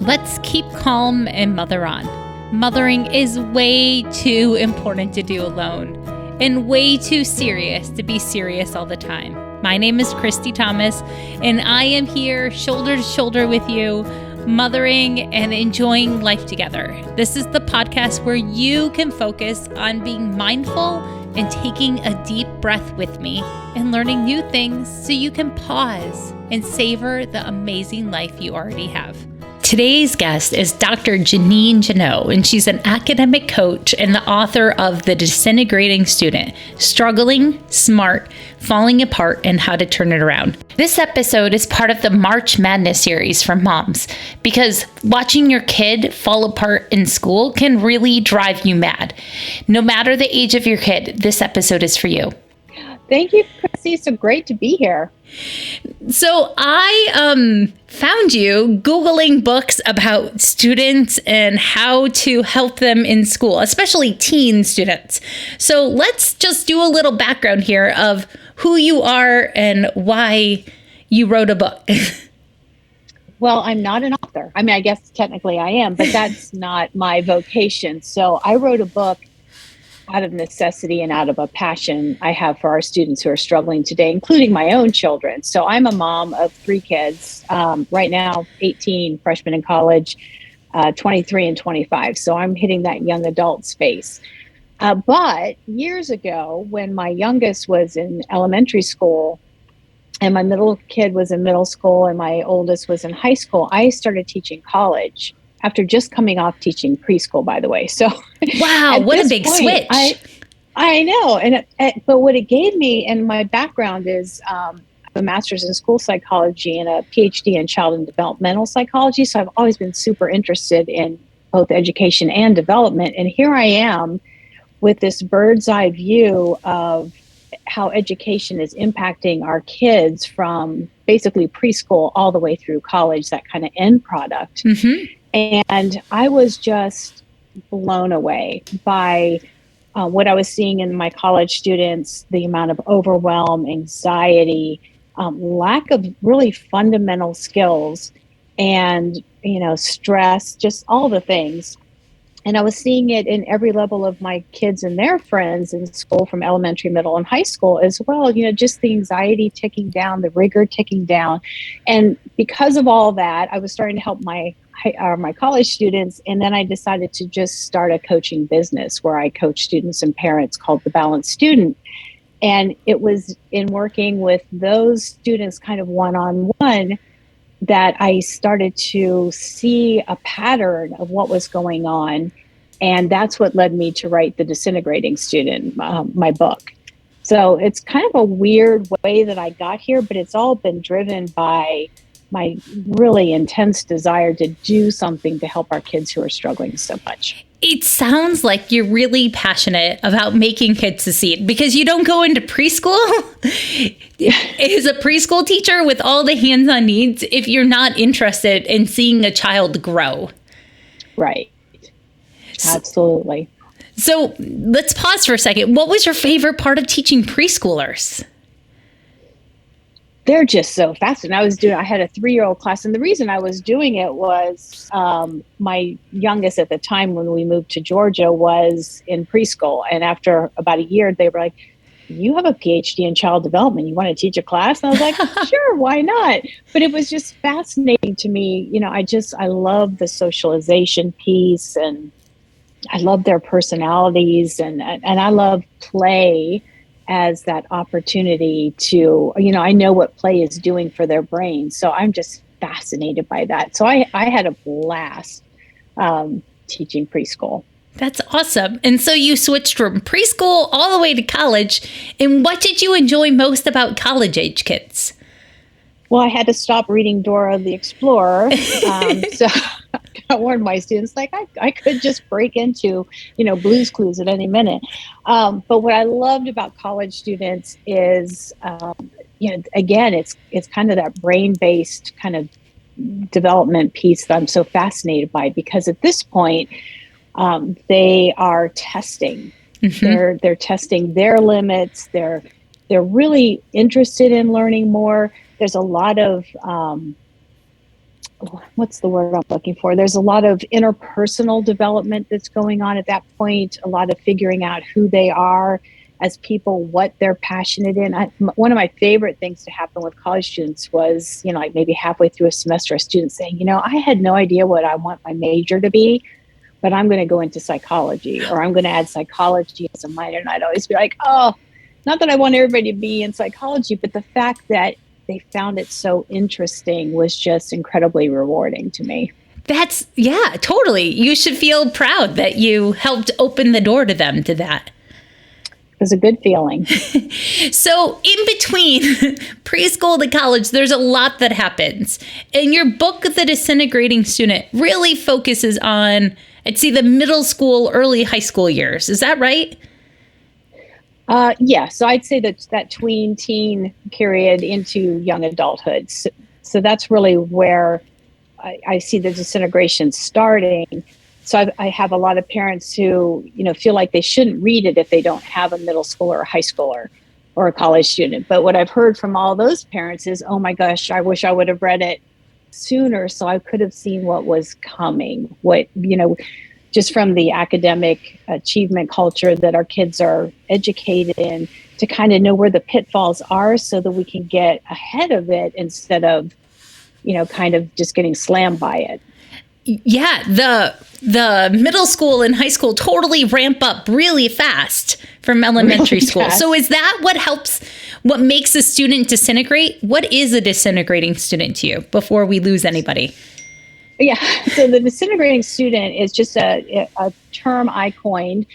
Let's keep calm and mother on. Mothering is way too important to do alone and way too serious to be serious all the time. My name is Christy Thomas, and I am here shoulder to shoulder with you, mothering and enjoying life together. This is the podcast where you can focus on being mindful and taking a deep breath with me and learning new things so you can pause and savor the amazing life you already have. Today's guest is Dr. Jeannine Jannot, and she's an academic coach and the author of The Disintegrating Student, Struggling, Smart, Falling Apart, and How to Turn It Around. This episode is part of the March Madness series for moms, because watching your kid fall apart in school can really drive you mad. No matter the age of your kid, this episode is for you. Thank you, Chrissy. So great to be here. So I found you Googling books about students and how to help them in school, especially teen students. So let's just do a little background here of who you are and why you wrote a book. Well, I'm not an author. I mean, I guess technically I am, but that's not my vocation. So I wrote a book out of necessity and out of a passion I have for our students who are struggling today, including my own children. So I'm a mom of 3 kids, right now, 18, freshmen in college, 23 and 25. So I'm hitting that young adult space. But years ago, when my youngest was in elementary school and my middle kid was in middle school and my oldest was in high school, I started teaching college. After just coming off teaching preschool, by the way. So, wow, what a big switch. I know. But what it gave me, and my background is a master's in school psychology and a PhD in child and developmental psychology. So I've always been super interested in both education and development. And here I am with this bird's eye view of how education is impacting our kids from basically preschool all the way through college, that kind of end product. Mm-hmm. And I was just blown away by what I was seeing in my college students, the amount of overwhelm, anxiety, lack of really fundamental skills, and, stress, just all the things. And I was seeing it in every level of my kids and their friends in school, from elementary, middle, and high school as well. Just the anxiety ticking down, the rigor ticking down. And because of all that, I was starting to help my college students. And then I decided to just start a coaching business where I coach students and parents, called The Balanced Student. And it was in working with those students kind of one-on-one that I started to see a pattern of what was going on. And that's what led me to write The Disintegrating Student, my book. So it's kind of a weird way that I got here, but it's all been driven by my really intense desire to do something to help our kids who are struggling so much. It sounds like you're really passionate about making kids succeed, because you don't go into preschool as a preschool teacher with all the hands-on needs if you're not interested in seeing a child grow. Right. Absolutely. So let's pause for a second. What was your favorite part of teaching preschoolers? They're just so fascinating. I had a 3-year-old class, and the reason I was doing it was my youngest at the time, when we moved to Georgia, was in preschool. And after about a year, they were like, "You have a PhD in child development. You want to teach a class?" And I was like, "Sure, why not?" But it was just fascinating to me. I love the socialization piece, and I love their personalities, and I love play as that opportunity to, I know what play is doing for their brain. So I'm just fascinated by that. So I had a blast teaching preschool. That's awesome. And so you switched from preschool all the way to college. And what did you enjoy most about college age kids? Well, I had to stop reading Dora the Explorer. So I warned my students, I could just break into, Blue's Clues at any minute. But what I loved about college students is, again, it's kind of that brain-based kind of development piece that I'm so fascinated by, because at this point, they are testing. Mm-hmm. They're testing their limits. They're really interested in learning more. There's a lot of what's the word I'm looking for? There's a lot of interpersonal development that's going on at that point, a lot of figuring out who they are as people, what they're passionate in. One of my favorite things to happen with college students was, like maybe halfway through a semester, a student saying, I had no idea what I want my major to be, but I'm going to go into psychology, or I'm going to add psychology as a minor. And I'd always be like, oh, not that I want everybody to be in psychology, but the fact that they found it so interesting was just incredibly rewarding to me. Yeah, totally. You should feel proud that you helped open the door to them to that. It was a good feeling. So in between preschool to college, there's a lot that happens. And your book, The Disintegrating Student, really focuses on, I'd say, the middle school, early high school years. Is that right? Yeah. So I'd say that tween teen period into young adulthood. So that's really where I see the disintegration starting. So I have a lot of parents who, feel like they shouldn't read it if they don't have a middle schooler or a high schooler or a college student. But what I've heard from all those parents is, oh my gosh, I wish I would have read it sooner so I could have seen what was coming, just from the academic achievement culture that our kids are educated in, to kind of know where the pitfalls are so that we can get ahead of it instead of, kind of just getting slammed by it. Yeah, the middle school and high school totally ramp up really fast from elementary Really school. fast. So is that what makes a student disintegrate? What is a disintegrating student to you before we lose anybody? Yeah, so the disintegrating student is just a term I coined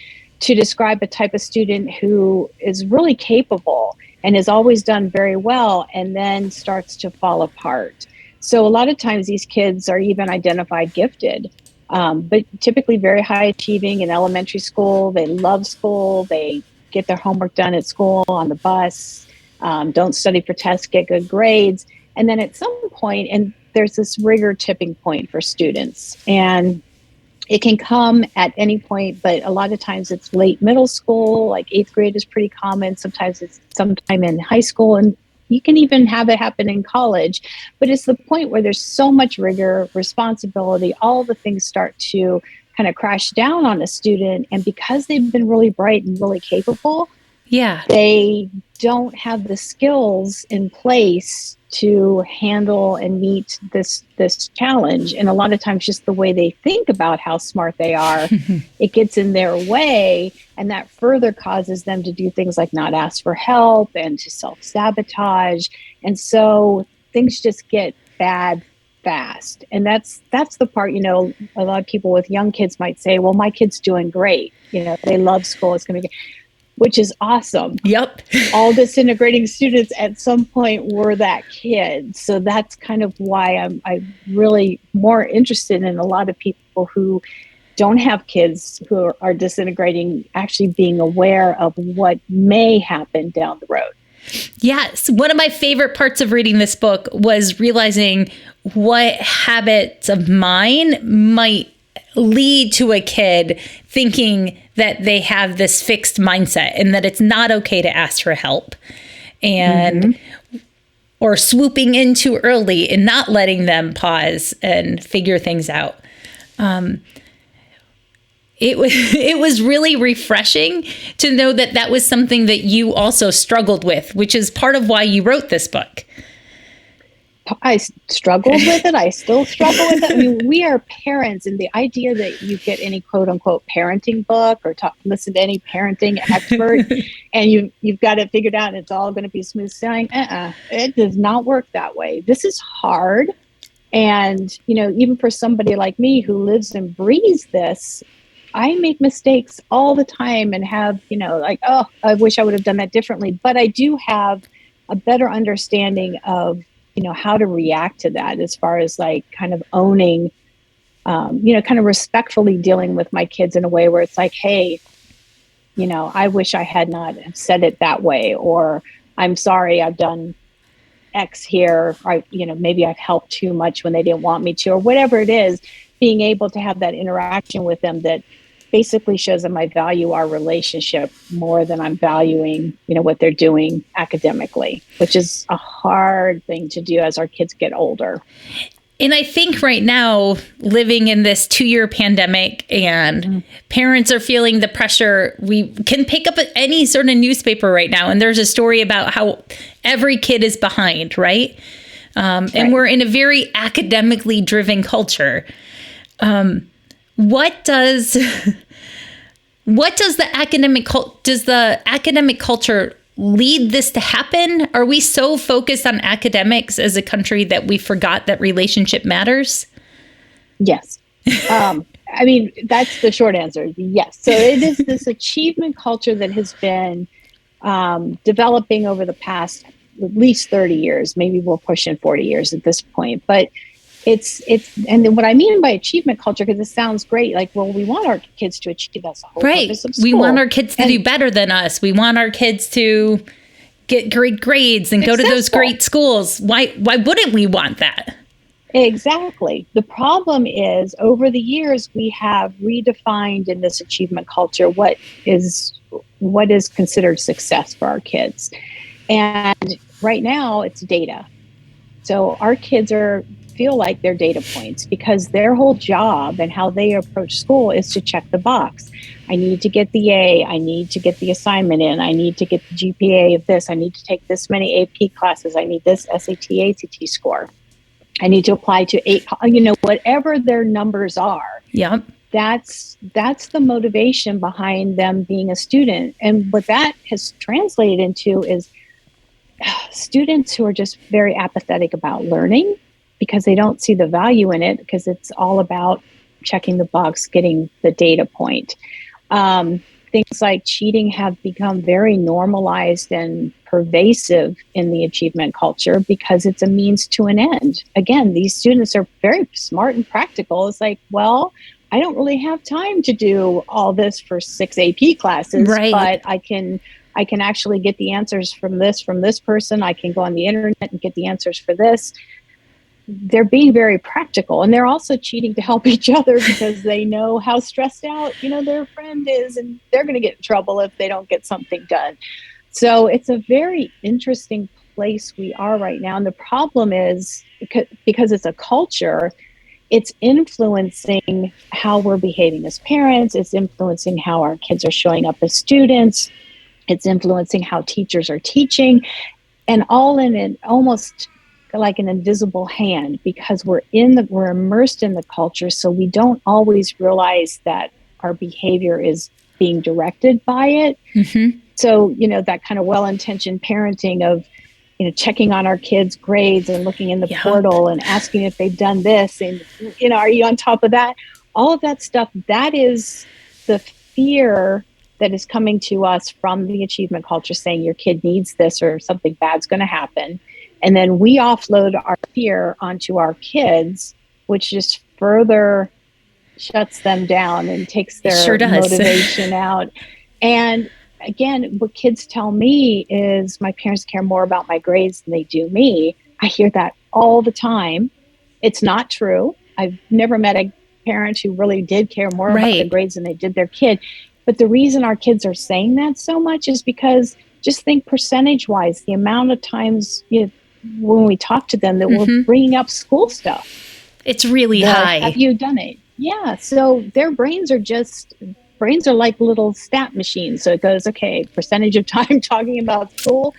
to describe a type of student who is really capable and has always done very well and then starts to fall apart. So a lot of times these kids are even identified gifted, but typically very high achieving in elementary school. They love school. They get their homework done at school, on the bus, don't study for tests, get good grades. And then at some point, and there's this rigor tipping point for students, and it can come at any point, but a lot of times it's late middle school, like 8th grade is pretty common. Sometimes it's sometime in high school, and you can even have it happen in college. But it's the point where there's so much rigor, responsibility, all the things start to kind of crash down on a student. And because they've been really bright and really capable, they don't have the skills in place to handle and meet this challenge. And a lot of times just the way they think about how smart they are, it gets in their way. And that further causes them to do things like not ask for help and to self-sabotage. And so things just get bad fast. And that's the part, a lot of people with young kids might say, well, my kid's doing great. They love school. It's going to be good. Which is awesome. Yep. All disintegrating students at some point were that kid. So that's kind of why I'm really more interested in a lot of people who don't have kids who are disintegrating, actually being aware of what may happen down the road. Yes. One of my favorite parts of reading this book was realizing what habits of mine might lead to a kid thinking that they have this fixed mindset and that it's not okay to ask for help, and or swooping in too early and not letting them pause and figure things out. It was really refreshing to know that was something that you also struggled with, which is part of why you wrote this book. I struggled with it. I still struggle with it. I mean, we are parents, and the idea that you get any quote unquote parenting book or listen to any parenting expert and you've got it figured out and it's all going to be smooth sailing. It does not work that way. This is hard. And, even for somebody like me who lives and breathes this, I make mistakes all the time and have, I wish I would have done that differently. But I do have a better understanding of, how to react to that, as far as like kind of owning, kind of respectfully dealing with my kids in a way where it's like, hey, I wish I had not said it that way, or I'm sorry, I've done X here, or, maybe I've helped too much when they didn't want me to, or whatever it is, being able to have that interaction with them that basically shows them I value our relationship more than I'm valuing, what they're doing academically, which is a hard thing to do as our kids get older. And I think right now, living in this 2-year pandemic and parents are feeling the pressure, we can pick up any sort of newspaper right now. And there's a story about how every kid is behind, right? And we're in a very academically driven culture. What does the academic culture lead this to happen? Are we so focused on academics as a country that we forgot that relationship matters? Yes. I mean, that's the short answer. Yes. So it is this achievement culture that has been developing over the past at least 30 years. Maybe we'll push in 40 years at this point. But and what I mean by achievement culture, because it sounds great, like, well, we want our kids to achieve. That's the whole purpose of school. We want our kids to do better than us. We want our kids to get great grades and go to those great schools. Why wouldn't we want that? Exactly. The problem is, over the years, we have redefined in this achievement culture what is considered success for our kids. And right now, it's data. So our kids feel like they're data points, because their whole job and how they approach school is to check the box. I need to get the A. I need to get the assignment in. I need to get the GPA of this. I need to take this many AP classes. I need this SAT, ACT score. I need to apply to 8, whatever their numbers are. Yep. That's the motivation behind them being a student. And what that has translated into is students who are just very apathetic about learning, because they don't see the value in it, because it's all about checking the box, getting the data point. Things like cheating have become very normalized and pervasive in the achievement culture, because it's a means to an end. Again, these students are very smart and practical. It's like, well, I don't really have time to do all this for 6 AP classes, but I can actually get the answers from this person. I can go on the internet and get the answers for this. They're being very practical, and they're also cheating to help each other, because they know how stressed out, their friend is, and they're going to get in trouble if they don't get something done. So it's a very interesting place we are right now. And the problem is, because it's a culture, it's influencing how we're behaving as parents. It's influencing how our kids are showing up as students. It's influencing how teachers are teaching, and all in it almost like an invisible hand, because we're immersed in the culture, so we don't always realize that our behavior is being directed by it. Mm-hmm. So, that kind of well-intentioned parenting of, checking on our kids' grades and looking in the portal and asking if they've done this, and, are you on top of that? All of that stuff, that is the fear that is coming to us from the achievement culture, saying your kid needs this or something bad's going to happen. And then we offload our fear onto our kids, which just further shuts them down and takes their motivation out. And again, what kids tell me is, my parents care more about my grades than they do me. I hear that all the time. It's not true. I've never met a parent who really did care more about the grades than they did their kid. But the reason our kids are saying that so much is because, just think percentage-wise, the amount of times when we talk to them that we're bringing up school stuff. It's really high. Have you done it? Yeah. So their brains are like little stat machines. So it goes, okay, percentage of time talking about school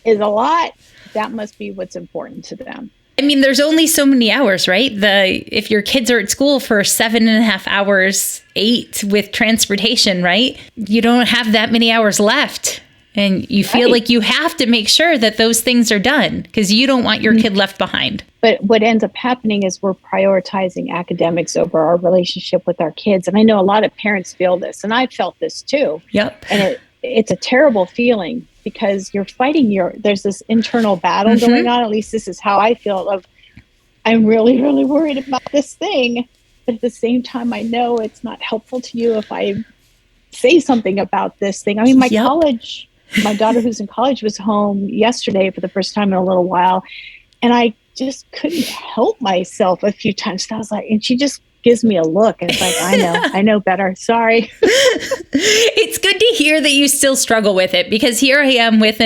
is a lot. That must be what's important to them. I mean, there's only so many hours, right? If your kids are at school for 7.5 hours, 8 with transportation, right? You don't have that many hours left. And you feel like you have to make sure that those things are done, because you don't want your kid left behind. But what ends up happening is we're prioritizing academics over our relationship with our kids. And I know a lot of parents feel this, and I felt this too. Yep. And it's a terrible feeling, because you're fighting there's this internal battle going on. At least this is how I feel. Of, I'm really, really worried about this thing. But at the same time, I know it's not helpful to you if I say something about this thing. I mean, my daughter who's in college was home yesterday for the first time in a little while, and I just couldn't help myself a few times. I was like, and she just gives me a look, and it's like, I know better. Sorry. It's good to hear that you still struggle with it, because here I am with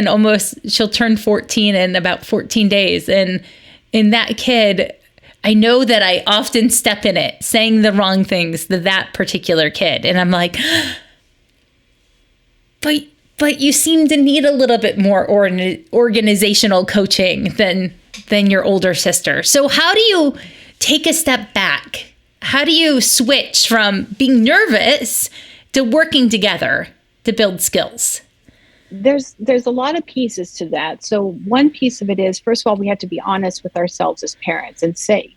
she'll turn 14 in about 14 days. And in that kid, I know that I often step in it, saying the wrong things to that particular kid. And I'm like, but you seem to need a little bit more organizational coaching than your older sister. So how do you take a step back? How do you switch from being nervous to working together to build skills? There's a lot of pieces to that. So one piece of it is, first of all, we have to be honest with ourselves as parents and say,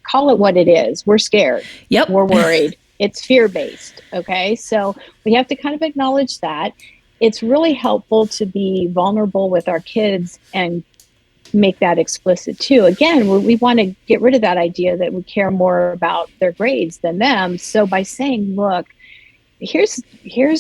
call it what it is. We're scared. Yep. We're worried. It's fear-based. Okay. So we have to kind of acknowledge that. It's really helpful to be vulnerable with our kids and make that explicit too. Again, we want to get rid of that idea that we care more about their grades than them. So by saying, look, here's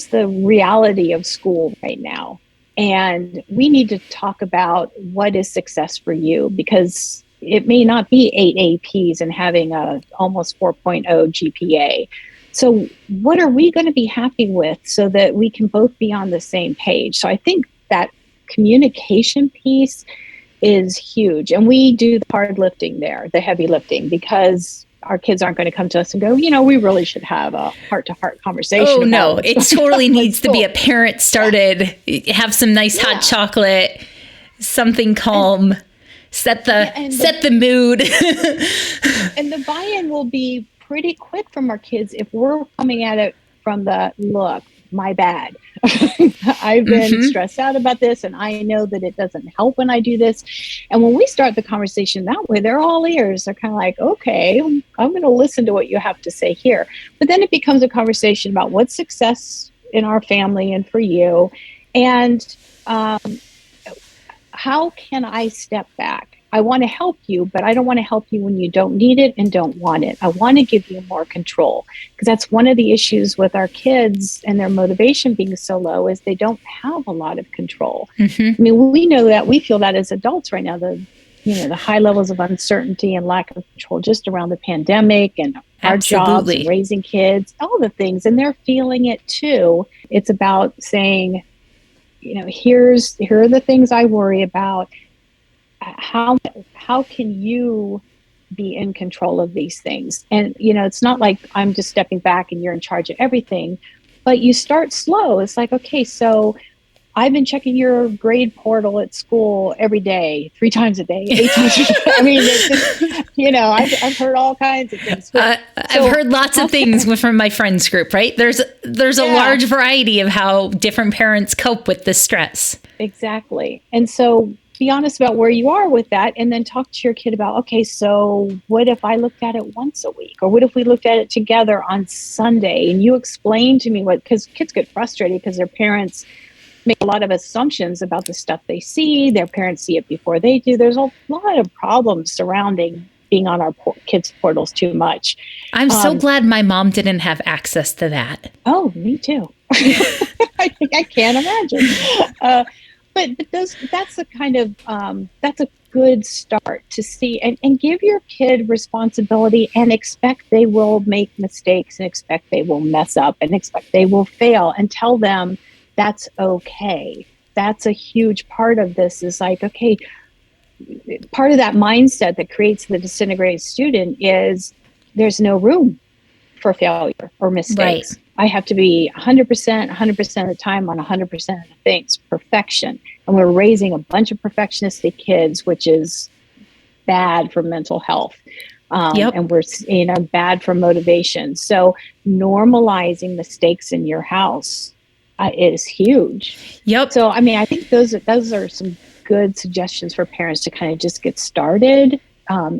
the reality of school right now. And we need to talk about what is success for you, because it may not be 8 APs and having a almost 4.0 GPA. So what are we going to be happy with so that we can both be on the same page? So I think that communication piece is huge. And we do the hard lifting there, the heavy lifting, because our kids aren't going to come to us and go, we really should have a heart-to-heart conversation. Oh, no, it totally needs to be a parent-started, have some nice hot chocolate, something calm, set the mood. And the buy-in will be pretty quick from our kids if we're coming at it from the, look, my bad. I've been stressed out about this, and I know that it doesn't help when I do this. And when we start the conversation that way, they're all ears. They're kind of like, okay, I'm going to listen to what you have to say here. But then it becomes a conversation about what's success in our family and for you, and how can I step back? I want to help you, but I don't want to help you when you don't need it and don't want it. I want to give you more control, because that's one of the issues with our kids and their motivation being so low is they don't have a lot of control. I mean, we know that, we feel that as adults right now, the high levels of uncertainty and lack of control just around the pandemic and our jobs and raising kids, all the things, and they're feeling it too. It's about saying, here are the things I worry about. How can you be in control of these things? And, it's not like I'm just stepping back and you're in charge of everything, but you start slow. It's like, okay, so I've been checking your grade portal at school every day, 3 times a day, 8 times a day. I mean, it's just, I've heard all kinds of things. I've heard lots of things from my friends group, right? There's a large variety of how different parents cope with the stress. Exactly. And so be honest about where you are with that, and then talk to your kid about, okay, so what if I looked at it once a week? Or what if we looked at it together on Sunday and you explain to me because kids get frustrated because their parents make a lot of assumptions about the stuff they see. Their parents see it before they do. There's a lot of problems surrounding being on our kids' portals too much. I'm so glad my mom didn't have access to that. Oh, me too. I can't imagine. But that's a kind of, that's a good start to see and give your kid responsibility and expect they will make mistakes and expect they will mess up and expect they will fail, and tell them that's okay. That's a huge part of this, is like, okay, part of that mindset that creates the disintegrating student is there's no room for failure or mistakes. Right. I have to be 100% of the time on 100% of the things, perfection. And we're raising a bunch of perfectionistic kids, which is bad for mental health. And we're, bad for motivation. So normalizing mistakes in your house is huge. Yep. So, I mean, I think those are some good suggestions for parents to kind of just get started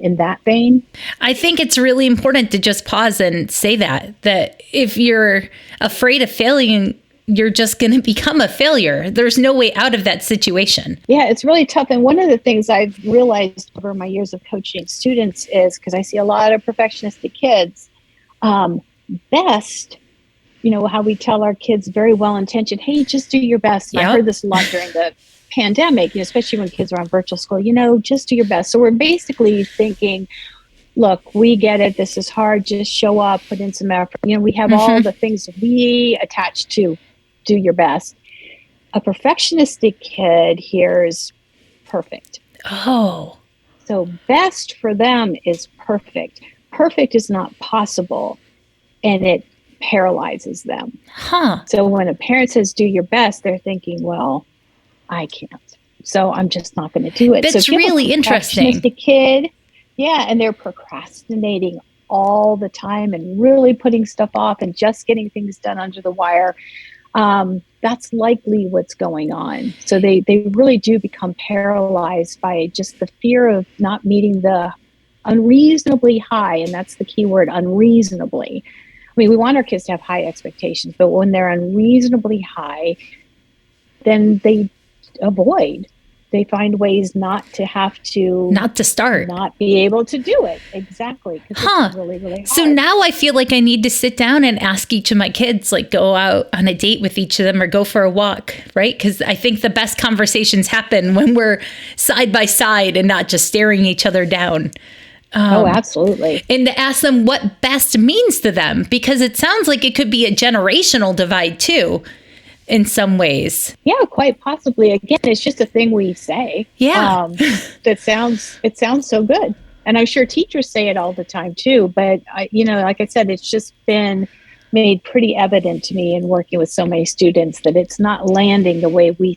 in that vein. I think it's really important to just pause and say that if you're afraid of failing, you're just going to become a failure. There's no way out of that situation. Yeah, it's really tough. And one of the things I've realized over my years of coaching students is, because I see a lot of perfectionistic kids, best, how we tell our kids very well-intentioned, hey, just do your best. Yep. I heard this a lot during the pandemic, especially when kids are on virtual school, just do your best. So we're basically thinking, look, we get it. This is hard. Just show up, put in some effort. We have all the things we attach to do your best. A perfectionistic kid hears perfect. Oh. So best for them is perfect. Perfect is not possible, and it paralyzes them. So when a parent says do your best, they're thinking, well, I can't, so I'm just not going to do it. That's so really interesting. The kid, yeah, and they're procrastinating all the time and really putting stuff off and just getting things done under the wire. That's likely what's going on. So they really do become paralyzed by just the fear of not meeting the unreasonably high, and that's the key word, unreasonably. I mean, we want our kids to have high expectations, but when they're unreasonably high, then they avoid. They find ways not to start, not be able to do it. Exactly. Because it's really, really hard. So now I feel like I need to sit down and ask each of my kids, like go out on a date with each of them or go for a walk, right? Because I think the best conversations happen when we're side by side and not just staring each other down. Absolutely. And to ask them what best means to them, because it sounds like it could be a generational divide too. In some ways. Yeah, quite possibly. Again, it's just a thing we say. Yeah. It sounds so good. And I'm sure teachers say it all the time too. But, like I said, it's just been made pretty evident to me in working with so many students that it's not landing the way we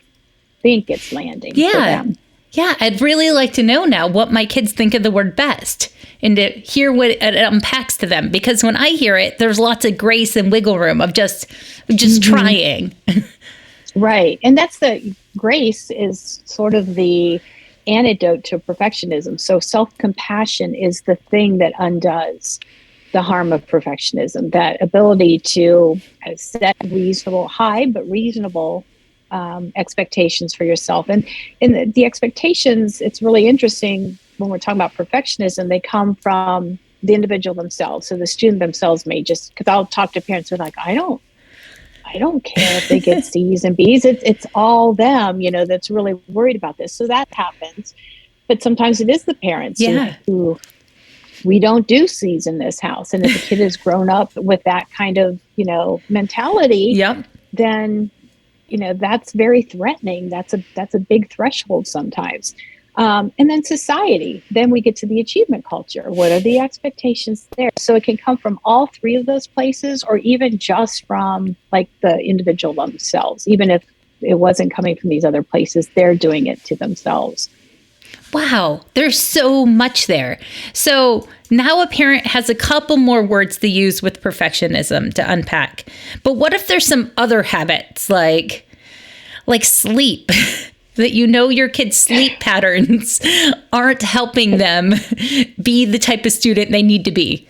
think it's landing for them. Yeah, I'd really like to know now what my kids think of the word best and to hear what it unpacks to them. Because when I hear it, there's lots of grace and wiggle room of just trying. Right. And that's the grace is sort of the antidote to perfectionism. So self-compassion is the thing that undoes the harm of perfectionism, that ability to set reasonable, high but reasonable expectations for yourself. And in the expectations, it's really interesting when we're talking about perfectionism, they come from the individual themselves. So the student themselves may just, because I'll talk to parents who are like, I don't care if they get C's and B's. It's all them, that's really worried about this. So that happens. But sometimes it is the parents who we don't do C's in this house. And if the kid has grown up with that kind of, mentality, then that's very threatening. That's a big threshold sometimes. And then society, then we get to the achievement culture. What are the expectations there? So it can come from all three of those places, or even just from like the individual themselves. Even if it wasn't coming from these other places, they're doing it to themselves. Wow, there's so much there. So now a parent has a couple more words to use with perfectionism to unpack. But what if there's some other habits like sleep, that your kids' sleep patterns aren't helping them be the type of student they need to be?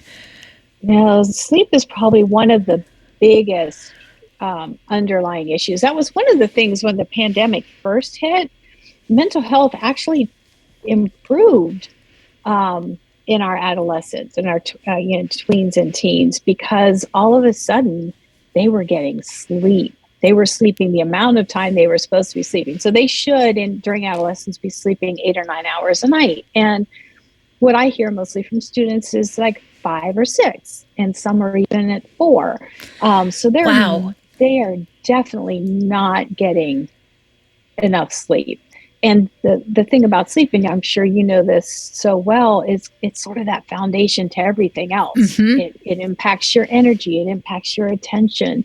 No, sleep is probably one of the biggest underlying issues. That was one of the things when the pandemic first hit. Mental health actually improved in our adolescents and our tweens and teens, because all of a sudden they were getting sleep. They were sleeping the amount of time they were supposed to be sleeping. So they should, during adolescence, be sleeping 8 or 9 hours a night. And what I hear mostly from students is like 5 or 6, and some are even at 4. So they are definitely not getting enough sleep. And the thing about sleeping, I'm sure you know this so well, is it's sort of that foundation to everything else. Mm-hmm. It impacts your energy. It impacts your attention.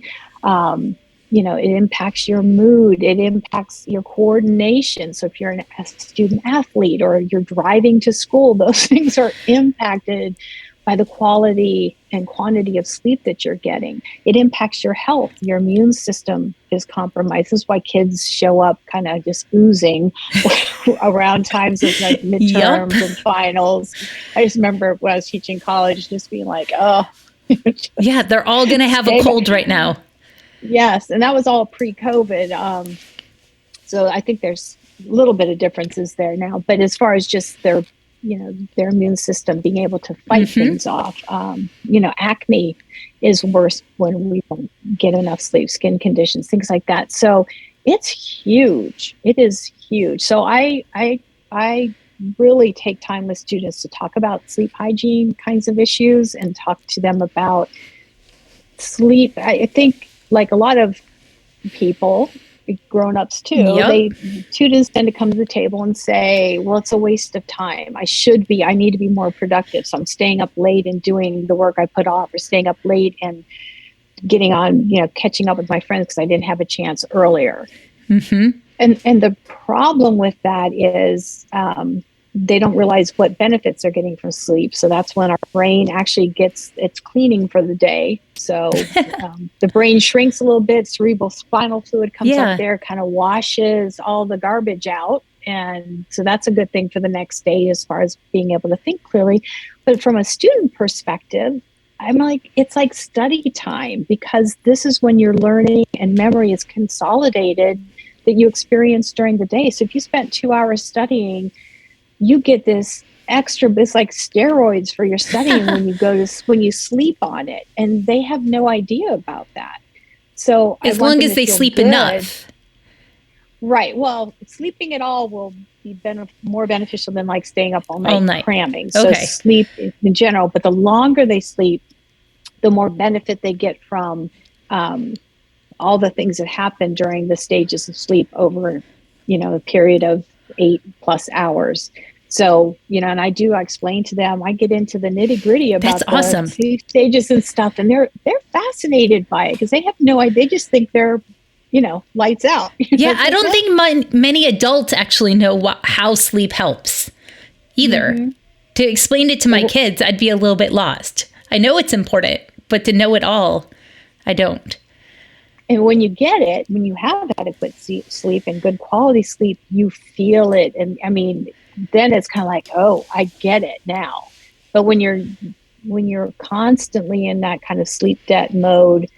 It impacts your mood. It impacts your coordination. So if you're a student athlete or you're driving to school, those things are impacted by the quality and quantity of sleep that you're getting. It impacts your health. Your immune system is compromised. This is why kids show up kind of just oozing around times of like midterms and finals. I just remember when I was teaching college, just being like, yeah, they're all going to have a cold right now. Yes. And that was all pre-COVID. So I think there's a little bit of differences there now, but as far as just their immune system being able to fight things off. Acne is worse when we don't get enough sleep, skin conditions, things like that. So it's huge. It is huge. So I really take time with students to talk about sleep hygiene kinds of issues and talk to them about sleep. I think like a lot of people, grown-ups too. Yep. Students tend to come to the table and say, well, it's a waste of time. I need to be more productive. So I'm staying up late and doing the work I put off, or staying up late and getting on, catching up with my friends because I didn't have a chance earlier. Mm-hmm. And the problem with that is they don't realize what benefits they're getting from sleep. So that's when our brain actually gets its cleaning for the day. So the brain shrinks a little bit, cerebral spinal fluid comes up there, kind of washes all the garbage out. And so that's a good thing for the next day as far as being able to think clearly. But from a student perspective, I'm like, it's like study time, because this is when your learning and memory is consolidated that you experience during the day. So if you spent 2 hours studying, you get this extra, it's like steroids for your studying when you sleep on it. And they have no idea about that. So as long as they sleep enough. Right. Well, sleeping at all will be more beneficial than like staying up all night. Cramming. So sleep in general, but the longer they sleep, the more benefit they get from all the things that happen during the stages of sleep over, a period of 8+ hours. So, and I explain to them, I get into the nitty gritty about the sleep stages and stuff. And they're fascinated by it because they have no idea. They just think they're, lights out. Yeah. I don't think many adults actually know how sleep helps either. Mm-hmm. To explain it to my kids, I'd be a little bit lost. I know it's important, but to know it all, I don't. And when you get it, when you have adequate sleep and good quality sleep, you feel it. And then it's kind of like, oh, I get it now. But when you're constantly in that kind of sleep debt mode,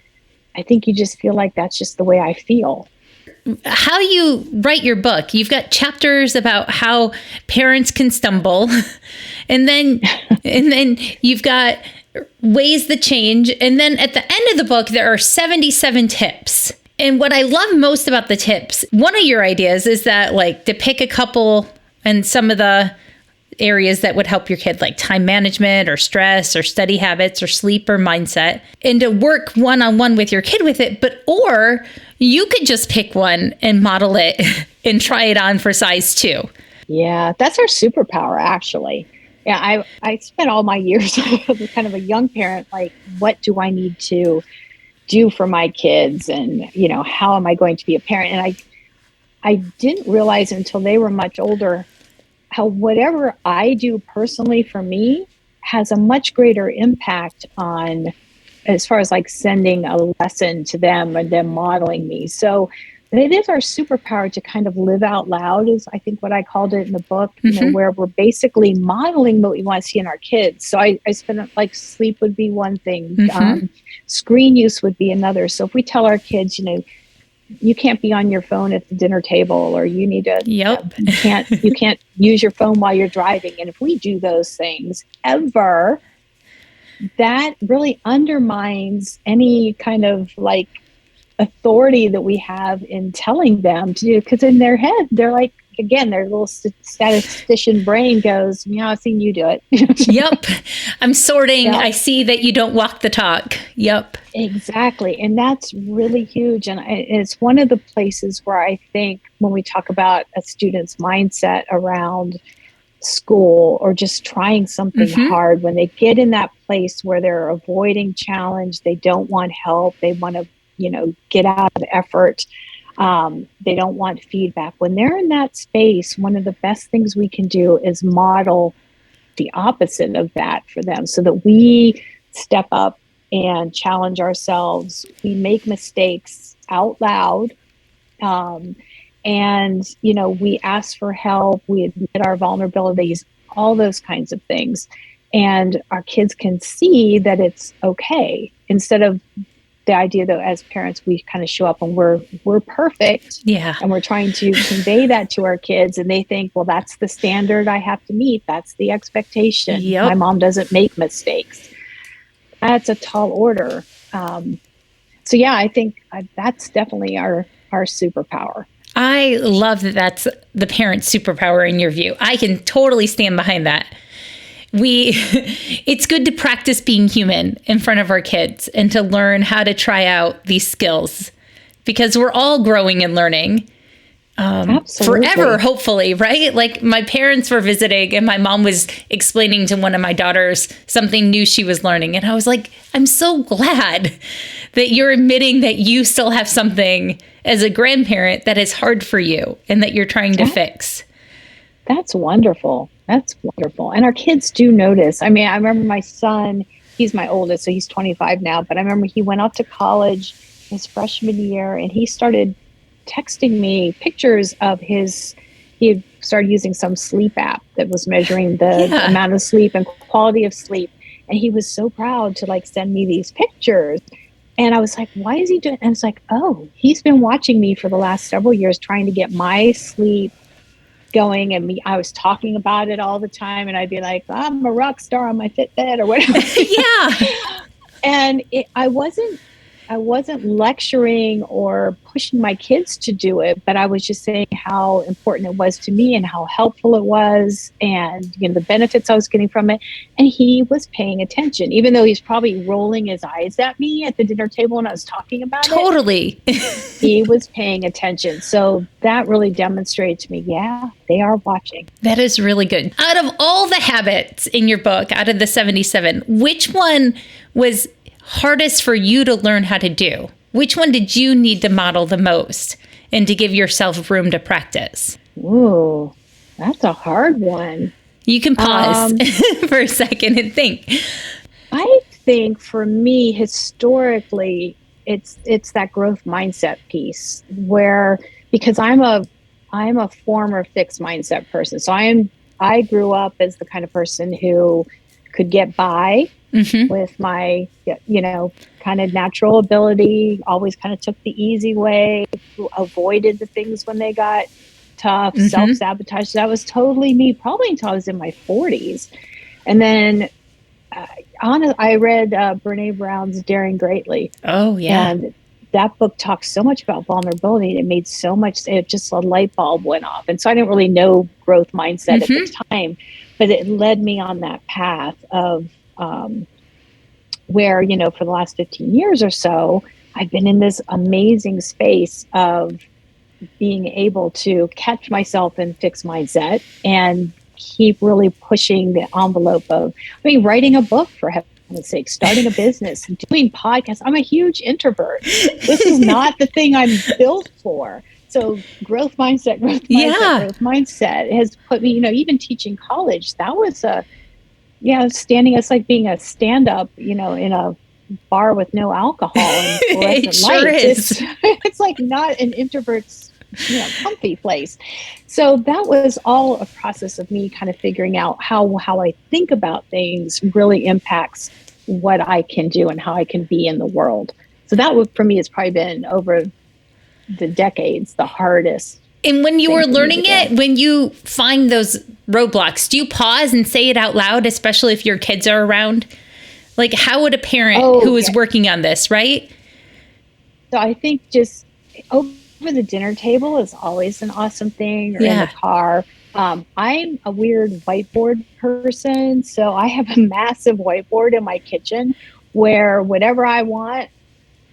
I think you just feel like that's just the way I feel. How you write your book, you've got chapters about how parents can stumble, and then you've got ways that change. And then at the end of the book, there are 77 tips. And what I love most about the tips, one of your ideas is that to pick a couple and some of the areas that would help your kid, like time management or stress or study habits or sleep or mindset, and to work one-on-one with your kid with it. Or you could just pick one and model it and try it on for size 2. Yeah, that's our superpower, actually. Yeah, I spent all my years as kind of a young parent, like, what do I need to do for my kids? And, how am I going to be a parent? And I didn't realize until they were much older how whatever I do personally for me has a much greater impact on, as far as like sending a lesson to them and them modeling me. So it is our superpower to kind of live out loud, is I think what I called it in the book, where we're basically modeling what we want to see in our kids. So I spent sleep would be one thing. Mm-hmm. Screen use would be another. So if we tell our kids, you can't be on your phone at the dinner table, or you need to, you can't use your phone while you're driving. And if we do those things ever, that really undermines any kind of authority that we have in telling them to do, because in their head, they're like, again, their little statistician brain goes, I've seen you do it. Yep. I'm sorting. Yep. I see that you don't walk the talk. Yep. Exactly. And that's really huge. And it's one of the places where I think when we talk about a student's mindset around school or just trying something hard, when they get in that place where they're avoiding challenge, they don't want help, they want to, get out of effort. They don't want feedback. When they're in that space, one of the best things we can do is model the opposite of that for them, so that we step up and challenge ourselves. We make mistakes out loud. And, we ask for help. We admit our vulnerabilities, all those kinds of things. And our kids can see that it's okay, instead of the idea that as parents, we kind of show up and we're perfect. Yeah. And we're trying to convey that to our kids. And they think, well, that's the standard I have to meet. That's the expectation. Yep. My mom doesn't make mistakes. That's a tall order. So yeah, I think that's definitely our superpower. I love that that's the parent superpower in your view. I can totally stand behind that. It's good to practice being human in front of our kids and to learn how to try out these skills because we're all growing and learning. Absolutely. Forever, hopefully, right? Like my parents were visiting and my mom was explaining to one of my daughters something new she was learning. And I was like, I'm so glad that you're admitting that you still have something as a grandparent that is hard for you and that you're trying to fix. That's wonderful. That's wonderful. And our kids do notice. I mean, I remember my son, he's my oldest, so he's 25 now, but I remember he went off to college his freshman year and he started texting me pictures of he had started using some sleep app that was measuring the amount of sleep and quality of sleep. And he was so proud to like send me these pictures. And I was like, why is he doing? And it's like, oh, he's been watching me for the last several years, trying to get my sleep going. And I was talking about it all the time. And I'd be like, I'm a rock star on my Fitbit or whatever. Yeah. And I wasn't lecturing or pushing my kids to do it, but I was just saying how important it was to me and how helpful it was and, you know, the benefits I was getting from it. And he was paying attention, even though he's probably rolling his eyes at me at the dinner table when I was talking about it. Totally. He was paying attention. So that really demonstrated to me, yeah, they are watching. That is really good. Out of all the habits in your book, out of the 77, which one was hardest for you to learn how to do? Which one did you need to model the most and to give yourself room to practice? Ooh, that's a hard one. You can pause for a second and think. I think for me, historically, it's that growth mindset piece where, because I'm a former fixed mindset person. So I grew up as the kind of person who could get by with my, you know, kind of natural ability, always kind of took the easy way, avoided the things when they got tough, self-sabotage. That was totally me, probably until I was in my 40s. And then I read Brene Brown's Daring Greatly. Oh, yeah. And that book talks so much about vulnerability. And it made so much, it just a light bulb went off. And so I didn't really know growth mindset at the time, but it led me on that path of where, you know, for the last 15 years or so, I've been in this amazing space of being able to catch myself in fixed mindset and keep really pushing the envelope of, writing a book, for heaven's sake, starting a business, doing podcasts. I'm a huge introvert. This is not the thing I'm built for. So growth mindset has put me, you know, even teaching college, that was standing, it's like being a stand-up, you know, in a bar with no alcohol and it sure is. It's like not an introvert's, you know, comfy place. So that was all a process of me kind of figuring out how I think about things really impacts what I can do and how I can be in the world. So that would, for me, has probably been over the decades, the hardest. And when you were learning it, when you find those roadblocks, do you pause and say it out loud, especially if your kids are around? Like, how would a parent who is working on this, right? So I think just over the dinner table is always an awesome thing, or in the car. I'm a weird whiteboard person. So I have a massive whiteboard in my kitchen where whatever I want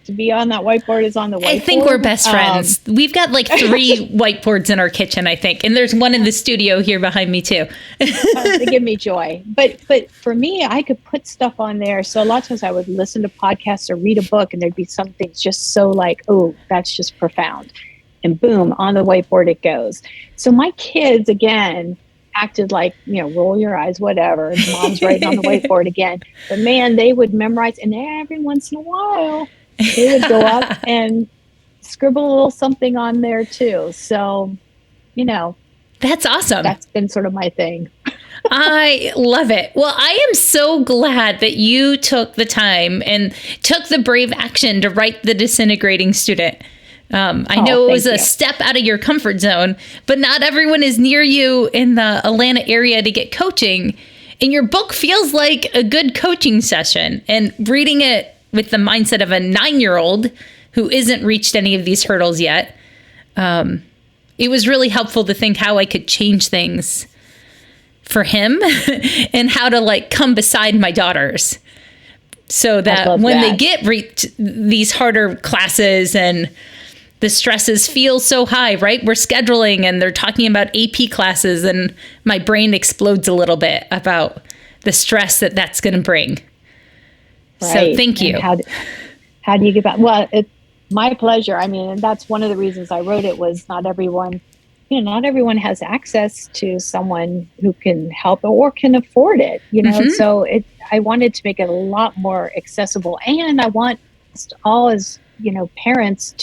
to be on that whiteboard is on the whiteboard. I think we're best friends. We've got like 3 whiteboards in our kitchen, I think. And there's one in the studio here behind me too. They give me joy. But for me, I could put stuff on there. So a lot of times I would listen to podcasts or read a book and there'd be something just so like, oh, that's just profound. And boom, on the whiteboard it goes. So my kids, again, acted like, you know, roll your eyes, whatever. And mom's writing on the whiteboard again. But man, they would memorize. And every once in a while, they would go up and scribble a little something on there too. So, you know. That's awesome. That's been sort of my thing. I love it. Well, I am so glad that you took the time and took the brave action to write The Disintegrating Student. I know it was a step out of your comfort zone, but not everyone is near you in the Atlanta area to get coaching. And your book feels like a good coaching session. And reading it with the mindset of a 9-year-old who isn't reached any of these hurdles yet, it was really helpful to think how I could change things for him and how to like come beside my daughters so that when they get these harder classes and the stresses feel so high, right? We're scheduling and they're talking about AP classes, and my brain explodes a little bit about the stress that that's going to bring. Right. So thank you. And how do you get back? Well, it's my pleasure. I mean, and that's one of the reasons I wrote it, was not everyone has access to someone who can help or can afford it, So I wanted to make it a lot more accessible, and I want us all as, parents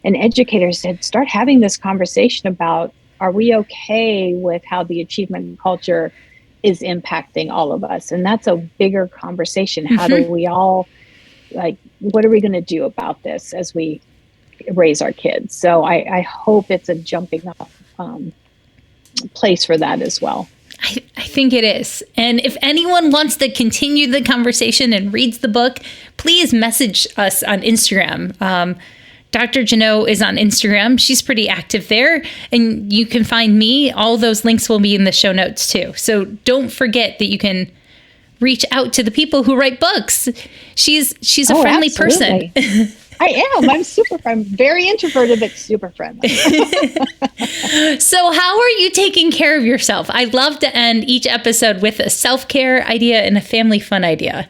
and educators to start having this conversation about, are we okay with how the achievement culture is impacting all of us? And that's a bigger conversation. How do we all, what are we going to do about this as we raise our kids? So I hope it's a jumping off place for that as well. I think it is. And if anyone wants to continue the conversation and reads the book, please message us on Instagram. Dr. Jannot is on Instagram. She's pretty active there. And you can find me. All those links will be in the show notes too. So don't forget that you can reach out to the people who write books. She's a friendly person. I am. I'm very introverted, but super friendly. So how are you taking care of yourself? I love to end each episode with a self-care idea and a family fun idea.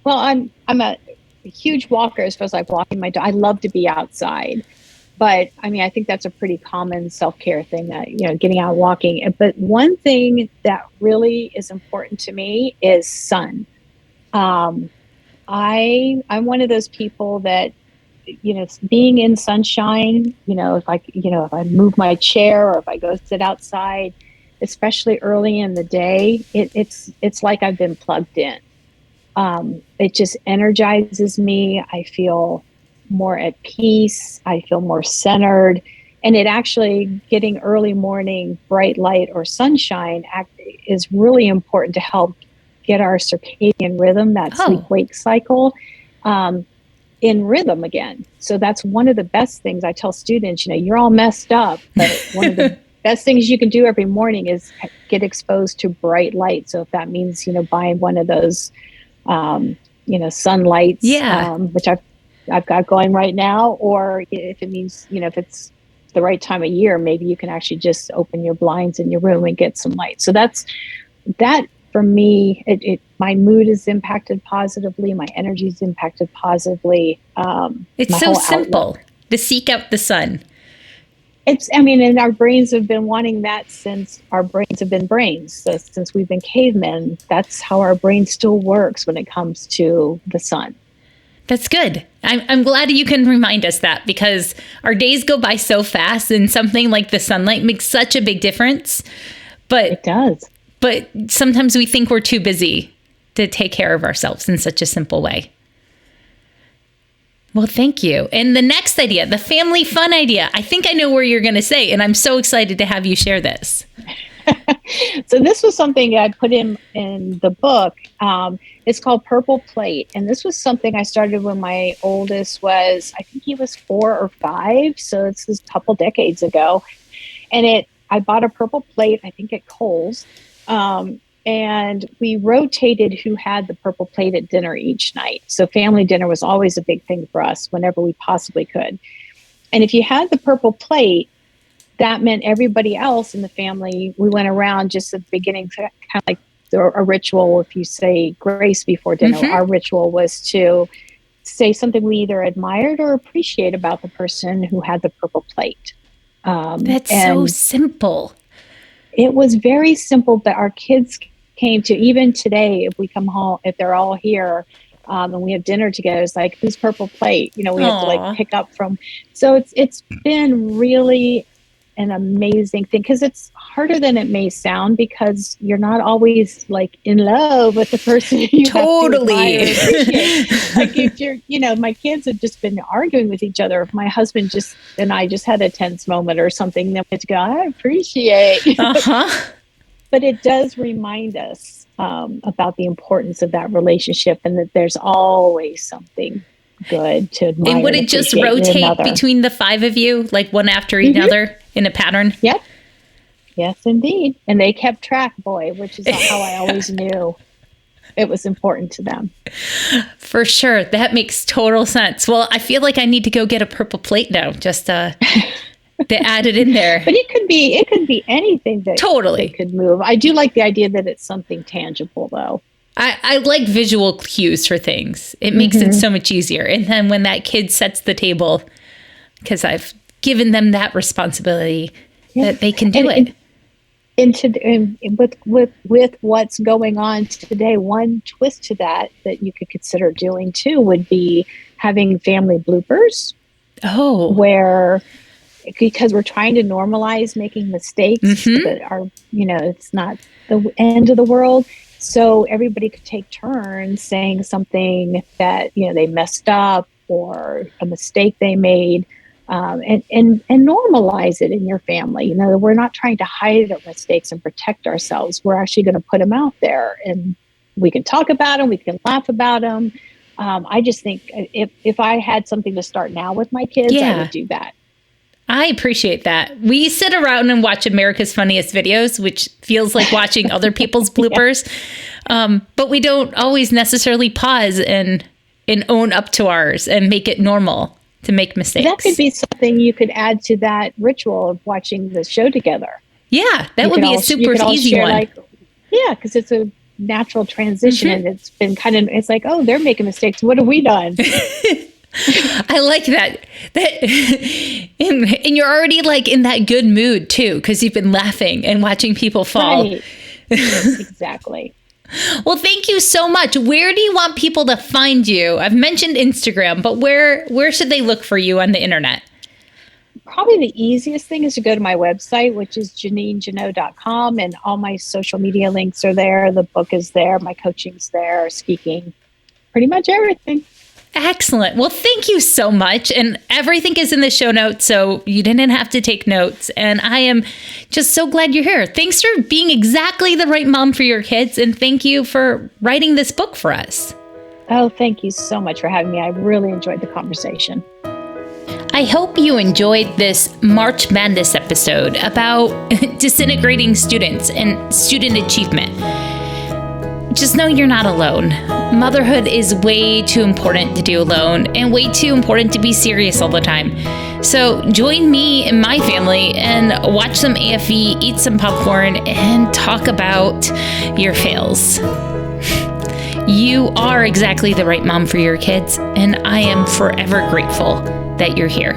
Well, I'm a huge walker as far as walking my dog. I love to be outside. But I mean, I think that's a pretty common self-care thing, that, getting out walking. But one thing that really is important to me is sun. I'm one of those people that, being in sunshine, if I move my chair or if I go sit outside, especially early in the day, it's like I've been plugged in. It just energizes me. I feel more at peace. I feel more centered. And it actually, getting early morning bright light or sunshine is really important to help get our circadian rhythm, that sleep-wake cycle, in rhythm again. So that's one of the best things I tell students. You're all messed up, but one of the best things you can do every morning is get exposed to bright light. So if that means, buying one of those, sunlights, which I've got going right now, or if it means, if it's the right time of year, maybe you can actually just open your blinds in your room and get some light. So that for me, my mood is impacted positively. My energy is impacted positively. It's so simple to seek out the sun. And our brains have been wanting that since our brains have been brains. So since we've been cavemen, that's how our brain still works when it comes to the sun. That's good. I'm glad you can remind us that, because our days go by so fast, and something like the sunlight makes such a big difference. But it does. But sometimes we think we're too busy to take care of ourselves in such a simple way. Well, thank you. And the next idea, the family fun idea, I think I know where you're going to say, and I'm so excited to have you share this. So this was something I put in the book. It's called Purple Plate. And this was something I started when my oldest was, I think he was 4 or 5. So this is a couple decades ago. And I bought a purple plate, I think at Kohl's. And we rotated who had the purple plate at dinner each night. So family dinner was always a big thing for us whenever we possibly could. And if you had the purple plate, that meant everybody else in the family, we went around just at the beginning, kind of like a ritual. If you say grace before dinner, our ritual was to say something we either admired or appreciate about the person who had the purple plate. That's so simple. It was very simple, but our kids came to, even today, if we come home, if they're all here and we have dinner together, it's like, whose purple plate? We have to pick up from. So it's been really an amazing thing, because it's harder than it may sound, because you're not always in love with the person you totally have to appreciate. If you're, my kids have just been arguing with each other. If my husband and I just had a tense moment or something, then we have to go, I appreciate. But it does remind us about the importance of that relationship, and that there's always something good to admire. And would it just rotate between the 5 of you, like one after each other in a pattern? Yep. Yes, indeed. And they kept track, which is how I always knew. it was important to them. For sure. That makes total sense. Well, I feel like I need to go get a purple plate now, just to add it in there. But it could be anything that totally could move. I do like the idea that it's something tangible, though. I like visual cues for things. It makes it so much easier. And then when that kid sets the table, because I've given them that responsibility, that they can do it. And with what's going on today, one twist to that you could consider doing too would be having family bloopers. Oh, where, because we're trying to normalize making mistakes that are, it's not the end of the world. So everybody could take turns saying something that, they messed up or a mistake they made, and normalize it in your family. We're not trying to hide our mistakes and protect ourselves. We're actually going to put them out there, and we can talk about them. We can laugh about them. I just think if I had something to start now with my kids, I would do that. I appreciate that. We sit around and watch America's Funniest Videos, which feels like watching other people's bloopers. But we don't always necessarily pause and own up to ours and make it normal to make mistakes. That could be something you could add to that ritual of watching the show together. Yeah, that would be a super easy one. Because it's a natural transition, and it's been it's like, oh, they're making mistakes. What have we done? I like that. And you're already like in that good mood too, because you've been laughing and watching people fall. Right. Exactly. Well, thank you so much. Where do you want people to find you? I've mentioned Instagram, but where should they look for you on the internet? Probably the easiest thing is to go to my website, which is JeannineJannot.com, and all my social media links are there. The book is there. My coaching's there, speaking, pretty much everything. Excellent. Well, thank you so much. And everything is in the show notes, so you didn't have to take notes. And I am just so glad you're here. Thanks for being exactly the right mom for your kids. And thank you for writing this book for us. Oh, thank you so much for having me. I really enjoyed the conversation. I hope you enjoyed this March Madness episode about disintegrating students and student achievement. Just know you're not alone. Motherhood is way too important to do alone, and way too important to be serious all the time. So join me and my family and watch some AFE, eat some popcorn, and talk about your fails. You are exactly the right mom for your kids, and I am forever grateful that you're here.